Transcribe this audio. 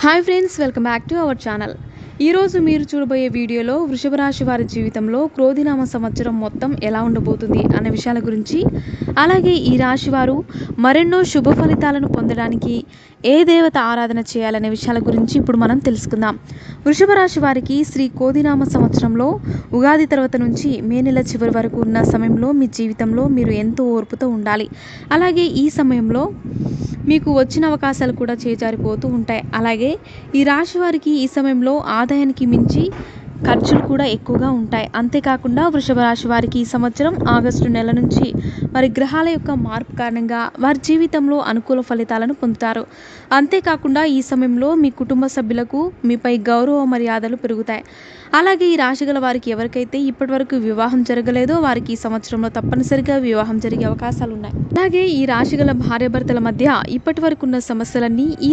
Hi friends, welcome back to our channel. ఈరోజు మీరు చూడబోయే వీడియోలో వృషభ రాశి వారి జీవితంలో క్రోధినామ సంవత్సరం మొత్తం ఎలా ఉండబోతుంది అనే విషయాల గురించి, అలాగే ఈ రాశి వారు మరెన్నో శుభ ఫలితాలను పొందడానికి ఏ దేవత ఆరాధన చేయాలనే విషయాల గురించి ఇప్పుడు మనం తెలుసుకుందాం. వృషభ రాశి వారికి శ్రీ క్రోధినామ సంవత్సరంలో ఉగాది తర్వాత నుంచి మే నెల చివరి వరకు ఉన్న సమయంలో మీ జీవితంలో మీరు ఎంతో ఓర్పుతో ఉండాలి. అలాగే ఈ సమయంలో మీకు వచ్చిన అవకాశాలు కూడా చేజారిపోతూ ఉంటాయి. అలాగే ఈ రాశి వారికి ఈ సమయంలో ఆదాయానికి మించి ఖర్చులు కూడా ఎక్కువగా ఉంటాయి. అంతేకాకుండా వృషభ రాశి వారికి ఈ సంవత్సరం ఆగస్టు నెల నుంచి వారి గ్రహాల యొక్క మార్పు కారణంగా వారి జీవితంలో అనుకూల ఫలితాలను పొందుతారు. అంతేకాకుండా ఈ సమయంలో మీ కుటుంబ సభ్యులకు మీపై గౌరవ మర్యాదలు పెరుగుతాయి. అలాగే ఈ రాశి గల వారికి ఎవరికైతే ఇప్పటివరకు వివాహం జరగలేదో వారికి ఈ సంవత్సరంలో తప్పనిసరిగా వివాహం జరిగే అవకాశాలు ఉన్నాయి. అలాగే ఈ రాశి గల భార్యాభర్తల మధ్య ఇప్పటి వరకు ఉన్న సమస్యలన్నీ ఈ